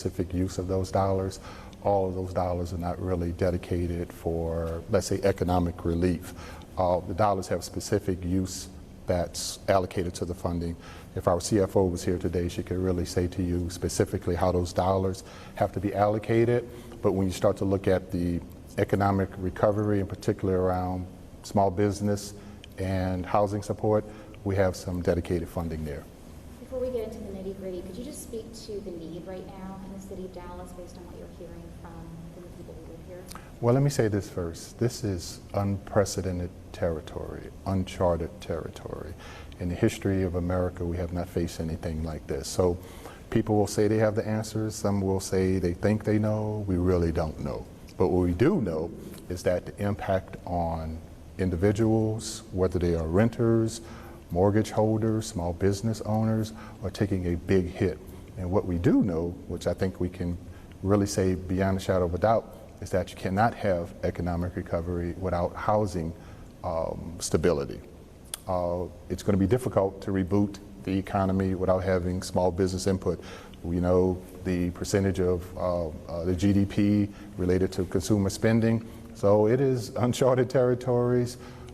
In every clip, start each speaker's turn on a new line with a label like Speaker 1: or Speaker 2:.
Speaker 1: specific use of those dollars. All of those dollars are not really dedicated for, let's say, economic relief. The dollars have specific use that's allocated to the funding. If our CFO was here today, she could really say to you specifically how those dollars have to be allocated. But when you start to look at the economic recovery, in particular around small business and housing support, we have some dedicated funding there.
Speaker 2: Before we get into the nitty-gritty, could you just speak to the need right now in the city of Dallas based on what you're hearing from the people who live here?
Speaker 1: Well, let me say this first. This is unprecedented territory, uncharted territory. In the history of America, we have not faced anything like this. So people will say they have the answers. Some will say they think they know. We really don't know. But what we do know is that the impact on individuals, whether they are renters, mortgage holders, small business owners, are taking a big hit. And what we do know, which I think we can really say beyond a shadow of a doubt, is that you cannot have economic recovery without housing stability. It's going to be difficult to reboot the economy without having small business input. We know the percentage of the GDP related to consumer spending. So it is uncharted territory,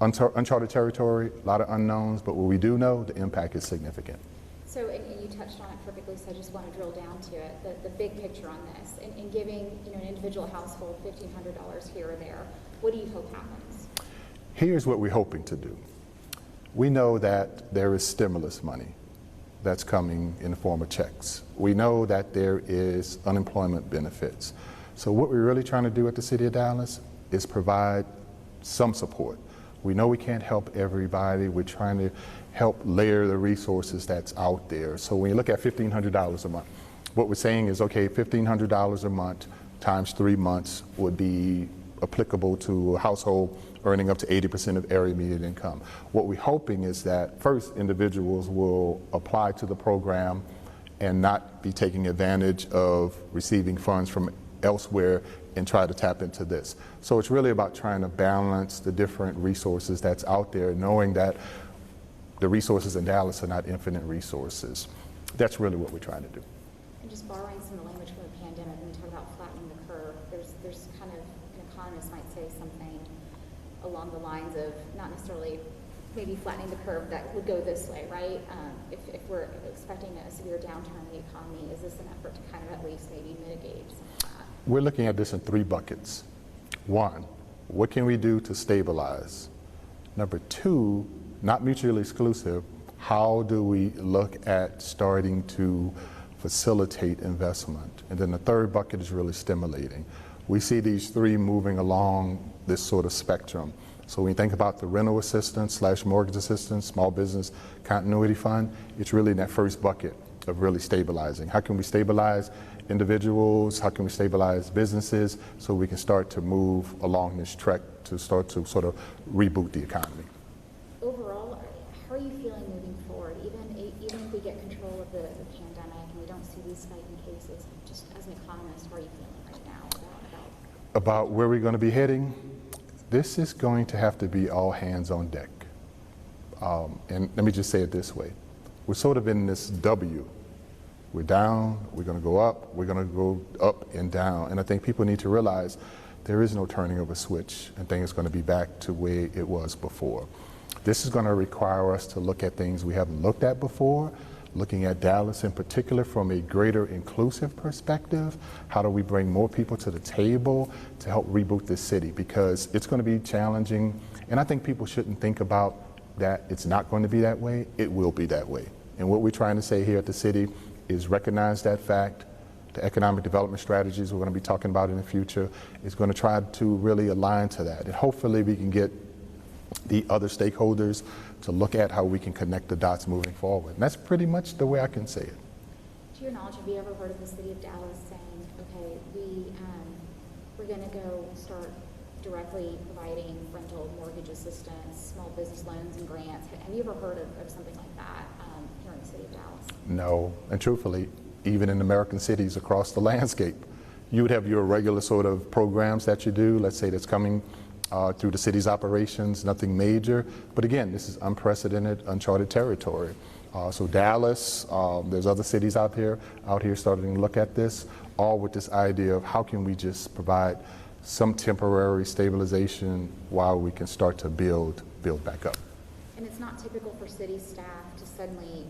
Speaker 1: a lot of unknowns, but what we do know, the impact is significant.
Speaker 2: So, and you touched on it perfectly, so I just want to drill down to it, the big picture on this, and giving an individual household $1,500 here or there, what do you hope happens?
Speaker 1: Here's what we're hoping to do. We know that there is stimulus money that's coming in the form of checks. We know that there is unemployment benefits. So what we're really trying to do at the City of Dallas is provide some support. We know we can't help everybody. We're trying to help layer the resources that's out there. So when you look at $1,500 a month, what we're saying is, okay, $1,500 a month times 3 months would be applicable to a household earning up to 80% of area median income. What we're hoping is that first individuals will apply to the program and not be taking advantage of receiving funds from elsewhere and try to tap into this. So it's really about trying to balance the different resources that's out there, knowing that the resources in Dallas are not infinite resources. That's really what we're trying to do.
Speaker 2: And just borrowing some of the language from the pandemic, when we talk about flattening the curve, there's kind of, an economist might say something along the lines of not necessarily maybe flattening the curve that would go this way, right? If we're expecting a severe downturn in the economy, is this an effort to kind of at least maybe mitigate some of that?
Speaker 1: We're looking at this in 3 buckets. 1, what can we do to stabilize? Number 2, not mutually exclusive, how do we look at starting to facilitate investment? And then the 3rd bucket is really stimulating. We see these 3 moving along this sort of spectrum. So when you think about the rental assistance / mortgage assistance, small business continuity fund, it's really in that first bucket of really stabilizing. How can we stabilize individuals? How can we stabilize businesses so we can start to move along this trek to start to sort of reboot the economy?
Speaker 2: Overall, how are you feeling moving forward? Even if we get control of the pandemic and we don't see these spiking cases, just as an economist, how are you feeling right now
Speaker 1: about where we're going to be heading? This is going to have to be all hands on deck. And let me just say it this way. We're sort of in this W. We're down, we're going to go up, we're going to go up and down. And I think people need to realize there is no turning of a switch and things are going to be back to where it was before. This is going to require us to look at things we haven't looked at before, looking at Dallas in particular from a greater inclusive perspective. How do we bring more people to the table to help reboot this city? Because it's going to be challenging, and I think people shouldn't think about that it's not going to be that way. It will be that way. And what we're trying to say here at the city is recognize that fact. The economic development strategies we're going to be talking about in the future is going to try to really align to that. And hopefully we can get the other stakeholders to look at how we can connect the dots moving forward. And that's pretty much the way I can say it.
Speaker 2: To your knowledge, have you ever heard of the City of Dallas saying, okay, we're going to go start directly providing rental mortgage assistance, small business loans and grants? Have you ever heard of something like that here in the City of Dallas?
Speaker 1: No, and truthfully, even in American cities across the landscape, you would have your regular sort of programs that you do, let's say that's coming through the city's operations, nothing major. But again, this is unprecedented, uncharted territory. So Dallas, there's other cities out here starting to look at this. all with this idea of how can we just provide some temporary stabilization while we can start to build back up.
Speaker 2: And it's not typical for city staff to suddenly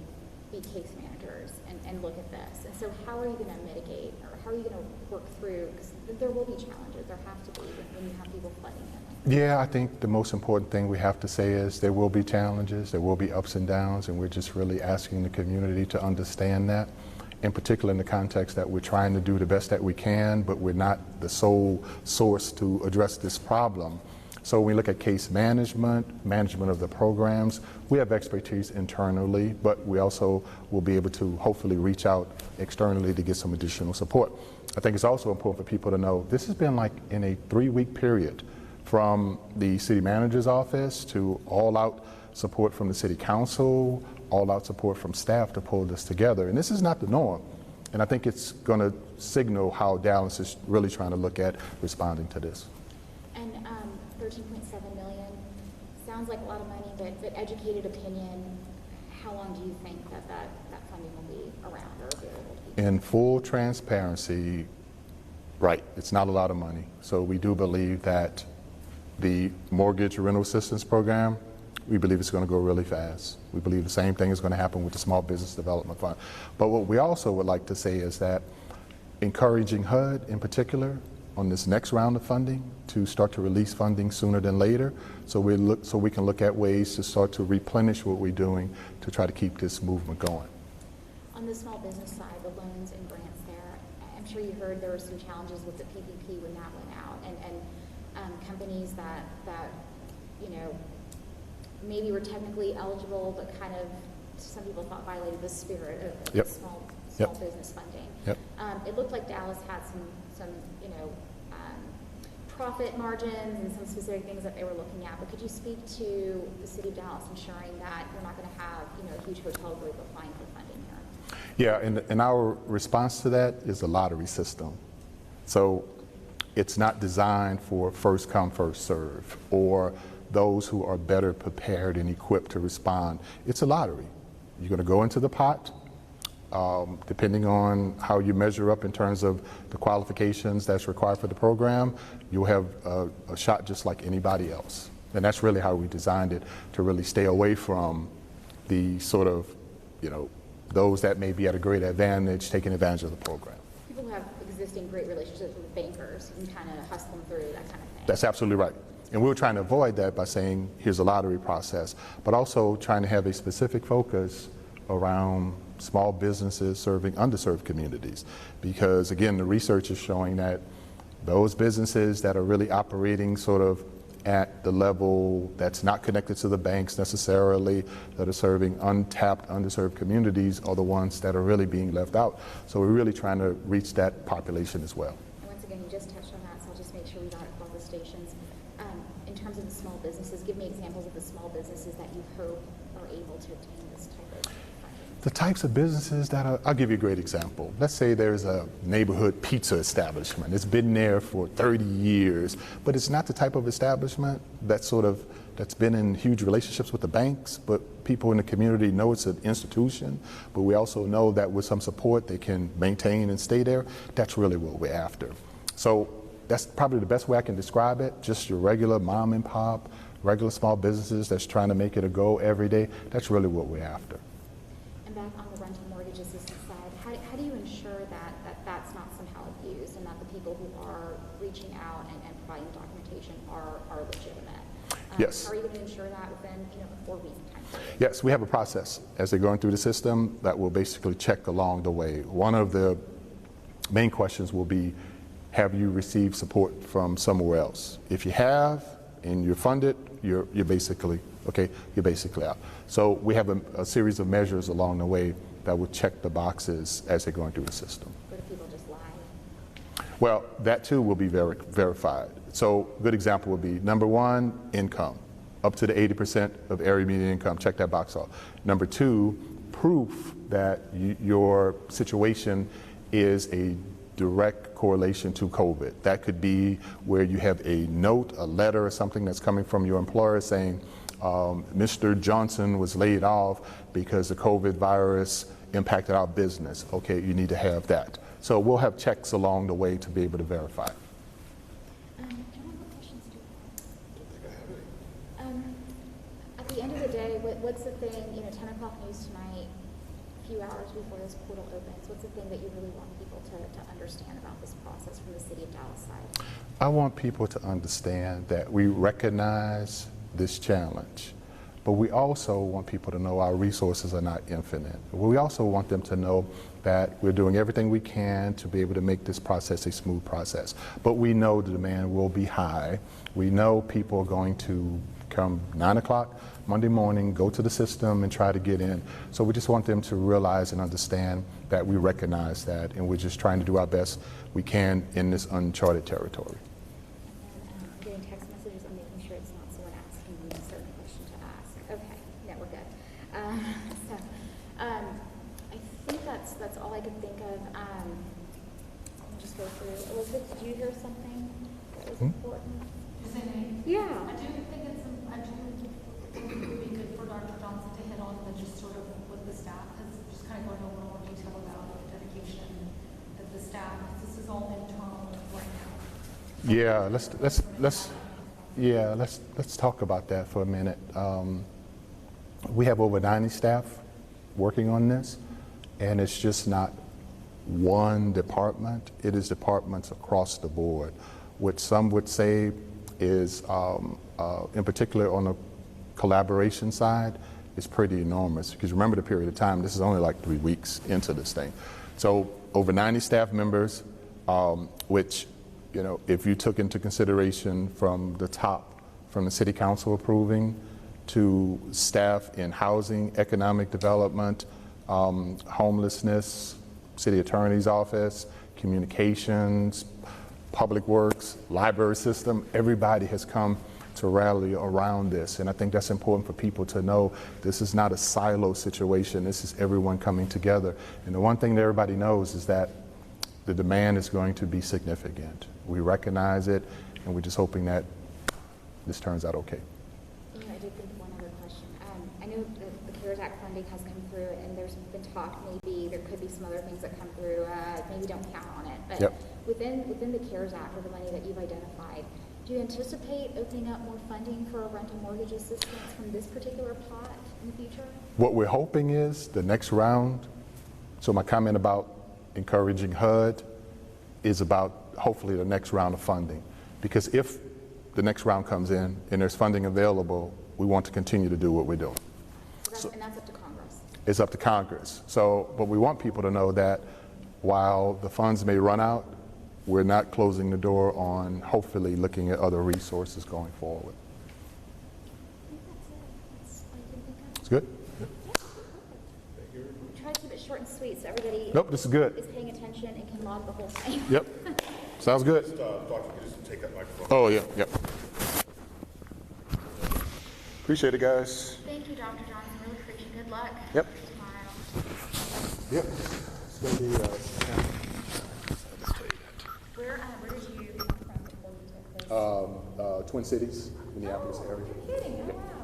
Speaker 2: be case managers and look at this. And so how are you going to mitigate, or how are you going to work through, because there will be challenges, there have to be when you have people flooding in.
Speaker 1: Yeah, I think the most important thing we have to say is there will be challenges, there will be ups and downs, and we're just really asking the community to understand that. In particular, in the context that we're trying to do the best that we can, but we're not the sole source to address this problem. So when we look at case management of the programs, we have expertise internally, but we also will be able to hopefully reach out externally to get some additional support. I think it's also important for people to know this has been like in a 3-week period from the city manager's office to all out support from the city council, all out support from staff to pull this together. And this is not the norm. And I think it's going to signal how Dallas is really trying to look at responding to this.
Speaker 2: And 13.7 million sounds like a lot of money, but educated opinion, how long do you think that funding will be around or available to people?
Speaker 1: In full transparency, right, it's not a lot of money. So we do believe that the mortgage rental assistance program, we believe it's going to go really fast. We believe the same thing is going to happen with the Small Business Development Fund. But what we also would like to say is that encouraging HUD in particular on this next round of funding to start to release funding sooner than later, so we can look at ways to start to replenish what we're doing to try to keep this movement going.
Speaker 2: On the small business side, the loans and grants there, I'm sure you heard there were some challenges with the PPP when that went out, and companies that you know maybe were technically eligible, but kind of some people thought violated the spirit of
Speaker 1: Yep.
Speaker 2: small
Speaker 1: Yep.
Speaker 2: business funding.
Speaker 1: Yep.
Speaker 2: It looked like Dallas had some you know profit margins and some specific things that they were looking at. But could you speak to the city of Dallas ensuring that we're not going to have a huge hotel group applying for funding here?
Speaker 1: Yeah, and our response to that is a lottery system. So it's not designed for first come, first serve, or those who are better prepared and equipped to respond. It's a lottery. You're going to go into the pot, depending on how you measure up in terms of the qualifications that's required for the program, you'll have a shot just like anybody else. And that's really how we designed it, to really stay away from the sort of, those that may be at a great advantage taking advantage of the program.
Speaker 2: People who have existing great relationships with bankers, you can kind of hustle them through that kind of thing.
Speaker 1: That's absolutely right. And we were trying to avoid that by saying, here's a lottery process, but also trying to have a specific focus around small businesses serving underserved communities. Because again, the research is showing that those businesses that are really operating sort of at the level that's not connected to the banks necessarily, that are serving untapped, underserved communities, are the ones that are really being left out. So we're really trying to reach that population as well.
Speaker 2: And once again, you just touched on that, so I'll just make sure we got it for all the stations. In terms of the small businesses, give me examples of the small businesses that you hope are able to obtain this type of funding.
Speaker 1: The types of businesses that are, I'll give you a great example. Let's say there's a neighborhood pizza establishment. It's been there for 30 years, but it's not the type of establishment that's been in huge relationships with the banks, but people in the community know it's an institution, but we also know that with some support they can maintain and stay there. That's really what we're after. So that's probably the best way I can describe it. Just your regular mom and pop, regular small businesses that's trying to make it a go every day. That's really what we're after.
Speaker 2: And back on the rental mortgage assistance side, how do you ensure that that's not somehow abused, and that the people who are reaching out and providing documentation are legitimate?
Speaker 1: Yes.
Speaker 2: How are you going to ensure that within a 4-week time period?
Speaker 1: Yes, we have a process as they're going through the system that will basically check along the way. One of the main questions will be, have you received support from somewhere else? If you have and you're funded, you're basically okay, you're basically out. So we have a series of measures along the way that will check the boxes as they're going through the system.
Speaker 2: What if people just lie?
Speaker 1: Well, that too will be verified. So a good example would be, number one, income. Up to the 80% of area median income, check that box off. Number two, proof that your situation is a direct correlation to COVID. That could be where you have a note, a letter, or something that's coming from your employer saying, Mr. Johnson was laid off because the COVID virus impacted our business. Okay, you need to have that. So we'll have checks along the way to be able to verify.
Speaker 2: Can I have more questions too? At the end of the day, what's the thing, 10 o'clock news tonight, a few hours before this portal opens, what's the thing that you really want people to understand about this process from the City of Dallas side?
Speaker 1: I want people to understand that we recognize this challenge, but we also want people to know our resources are not infinite. We also want them to know that we're doing everything we can to be able to make this process a smooth process. But we know the demand will be high. We know people are going to come 9 o'clock Monday morning, go to the system and try to get in. So we just want them to realize and understand that we recognize that, and we're just trying to do our best we can in this uncharted territory.
Speaker 2: And I'm getting text messages. I'm making sure it's not someone asking me a certain question to ask. Okay, yeah, we're good. I think that's all I could think of. Let me just go through. Elizabeth, did you hear something that was important?
Speaker 3: Just saying,
Speaker 2: Yeah.
Speaker 3: I do think it would be good for Dr. Johnson to hit on just sort of with the staff, just kind of going over more detail about the dedication that the staff, because this is all internal right now.
Speaker 1: Yeah, let's talk about that for a minute. We have over 90 staff working on this, and it's just not one department. It is departments across the board. What some would say is, in particular on the collaboration side, is pretty enormous, because remember the period of time, this is only like 3 weeks into this thing. So over 90 staff members, which, if you took into consideration from the top, from the city council approving, to staff in housing, economic development, homelessness, city attorney's office, communications, public works, library system, everybody has come to rally around this. And I think that's important for people to know this is not a silo situation. This is everyone coming together. And the one thing that everybody knows is that the demand is going to be significant. We recognize it, and we're just hoping that this turns out okay.
Speaker 2: I did think of one other question. I know that the CARES Act funding has come through, and there's been talk maybe there could be some other things that come through. Maybe don't count on it. But
Speaker 1: Yep.
Speaker 2: within the CARES Act, or the money that you've identified, do you anticipate opening up more funding for a rental mortgage assistance from this particular pot in the future?
Speaker 1: What we're hoping is the next round, so my comment about encouraging HUD is about hopefully the next round of funding. Because if the next round comes in and there's funding available, we want to continue to do what we're doing.
Speaker 2: And that's up to Congress.
Speaker 1: It's up to Congress. So, but we want people to know that while the funds may run out, we're not closing the door on hopefully looking at other resources going forward.
Speaker 2: I think that's all you can think of.
Speaker 1: It's good?
Speaker 2: Try to keep it short and sweet so everybody
Speaker 1: Nope, this is good.
Speaker 2: is paying attention and can log the whole thing.
Speaker 1: Yep. Sounds good.
Speaker 4: Doctor, just take that microphone.
Speaker 1: Oh, yeah, yep. Appreciate it, guys.
Speaker 2: Thank you, Dr. Johnson. Really appreciate it. Good luck
Speaker 1: Yep.
Speaker 2: tomorrow.
Speaker 1: Yep. It's going to be,
Speaker 2: Where did you come from to go to this?
Speaker 1: Twin Cities, Minneapolis area.
Speaker 2: Kidding. Oh, wow.